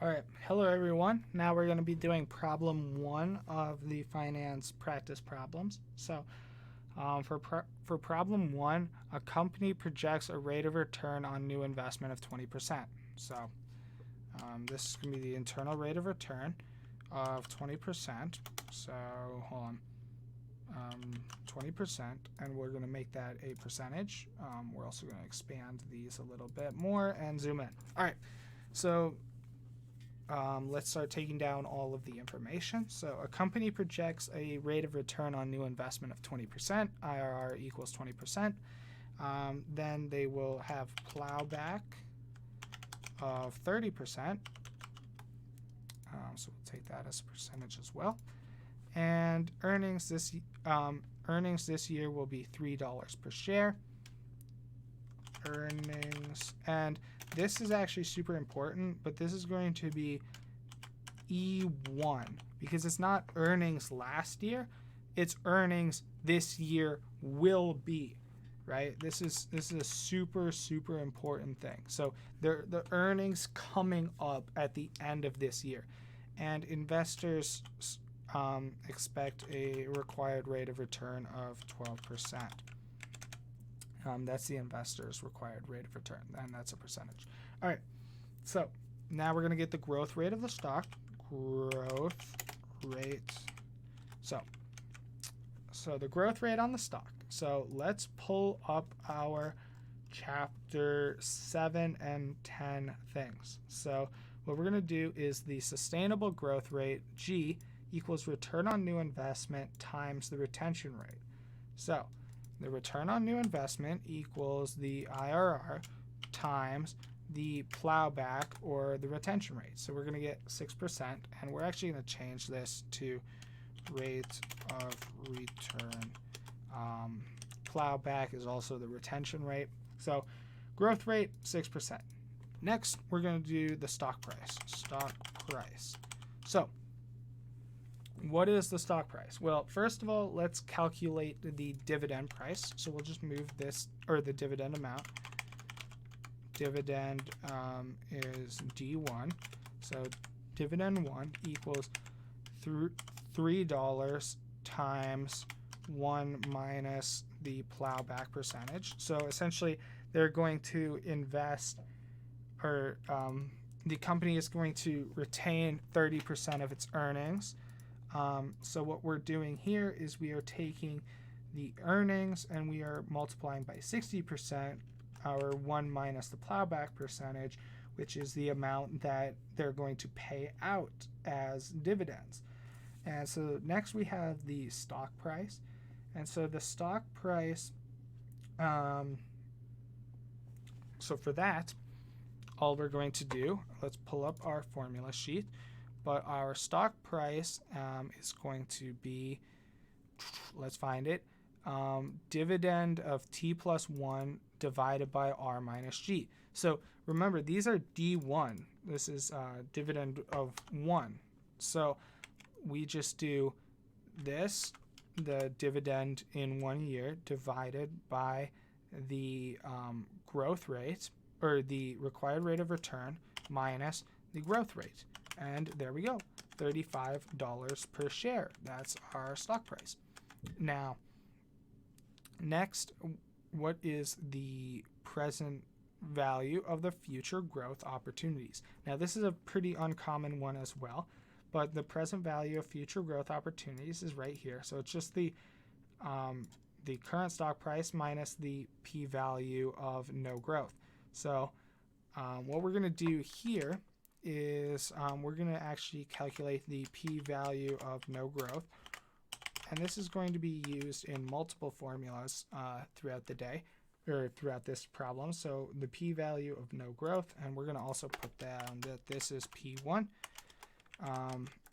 All right, hello everyone. Now we're going to be doing problem 1 of the finance practice problems. So for problem 1, a company projects a rate of return on new investment of 20%. So this is going to be the internal rate of return of 20%. So hold on, 20%, and we're going to make that a percentage. We're also going to expand these a little bit more and zoom in. All right, so let's start taking down all of the information. So a company projects a rate of return on new investment of 20%, IRR equals 20%. Then they will have plowback of 30%. So we'll take that as a percentage as well. And earnings this year will be $3 per share. Earnings, and this is actually super important, but this is going to be E1 because it's not earnings last year, it's earnings this year will be, right? This is a super important thing. So the earnings coming up at the end of this year, and investors expect a required rate of return of 12%. That's the investor's required rate of return, and that's a percentage. All right, so now we're going to get the growth rate of the stock. Growth rate. So the growth rate on the stock. So let's pull up our chapter 7 and 10 things. So what we're going to do is the sustainable growth rate, G, equals return on new investment times the retention rate. So the return on new investment equals the IRR times the plowback or the retention rate. So we're going to get 6%, and we're actually going to change this to rate of return. Plowback is also the retention rate. So growth rate, 6%. Next, we're going to do the stock price. Stock price. So what is the stock price? Well, first of all, let's calculate the dividend price. So we'll just move this, or the dividend amount. Dividend is D1. So dividend 1 equals $3 times 1 minus the plowback percentage. So essentially, they're going to invest, or the company is going to retain 30% of its earnings. So what we're doing here is we are taking the earnings and we are multiplying by 60%, our 1 minus the plowback percentage, which is the amount that they're going to pay out as dividends. And so next we have the stock price. And so the stock price, so for that, all we're going to do, let's pull up our formula sheet. But our stock price is going to be, let's find it, dividend of T plus 1 divided by R minus G. So remember, these are D1. This is dividend of 1. So we just do this, the dividend in 1 year, divided by the growth rate, or the required rate of return, minus the growth rate. And there we go, $35 per share. That's our stock price. Now, next, what is the present value of the future growth opportunities? Now, this is a pretty uncommon one as well, but the present value of future growth opportunities is right here. So it's just the current stock price minus the p-value of no growth. So what we're going to do here is we're going to actually calculate the p-value of no growth, and this is going to be used in multiple formulas throughout the day, or throughout this problem. So the p-value of no growth, and we're going to also put down that this is p1,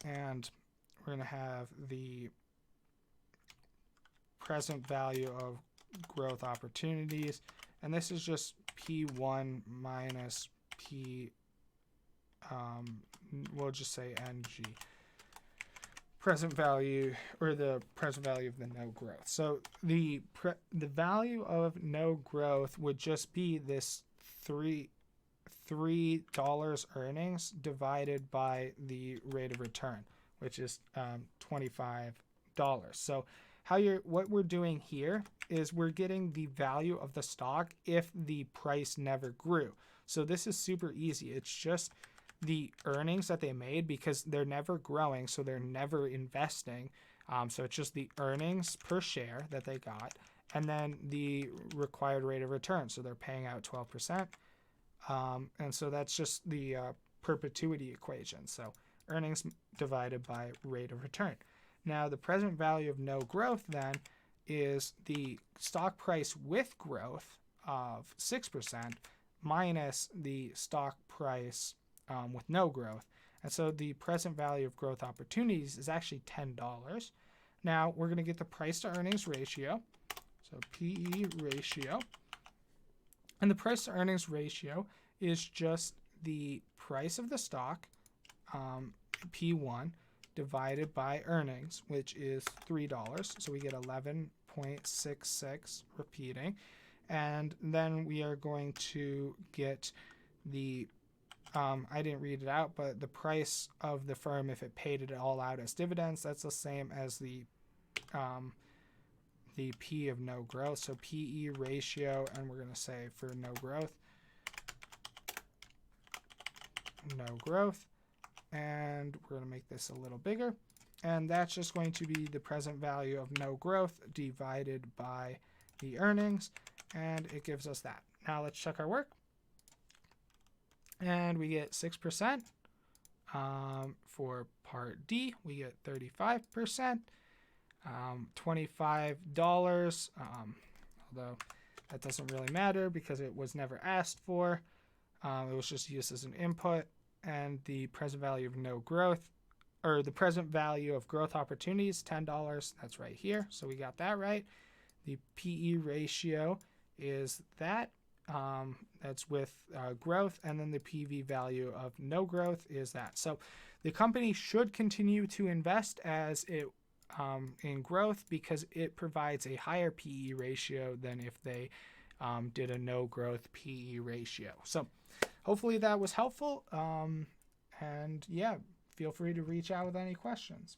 and we're going to have the present value of growth opportunities, and this is just p1 minus p, we'll just say NG, present value, or the present value of the no growth. So the value of no growth would just be this $3 earnings divided by the rate of return, which is $25. So what we're doing here is we're getting the value of the stock if the price never grew. So this is super easy. It's just the earnings that they made because they're never growing, so they're never investing. So it's just the earnings per share that they got, and then the required rate of return. So they're paying out 12%. And so that's just the perpetuity equation. So earnings divided by rate of return. Now the present value of no growth then is the stock price with growth of 6% minus the stock price with no growth. And so the present value of growth opportunities is actually $10. Now we're going to get the price to earnings ratio. So PE ratio. And the price to earnings ratio is just the price of the stock, P1, divided by earnings, which is $3. So we get 11.66 repeating. And then we are going to get the, I didn't read it out, but the price of the firm if it paid it all out as dividends, that's the same as the P of no growth. So PE ratio, and we're going to say for no growth, and we're going to make this a little bigger, and that's just going to be the present value of no growth divided by the earnings, and it gives us that. Now let's check our work, and we get 6%. For part D we get 35%, $25, although that doesn't really matter because it was never asked for. It was just used as an input. And the present value of no growth, or the present value of growth opportunities, $10. That's right here. So we got that right. The PE ratio is that. That's with growth. And then the PV value of no growth is that. So the company should continue to invest as it in growth because it provides a higher PE ratio than if they did a no growth PE ratio. So hopefully that was helpful. And yeah, feel free to reach out with any questions.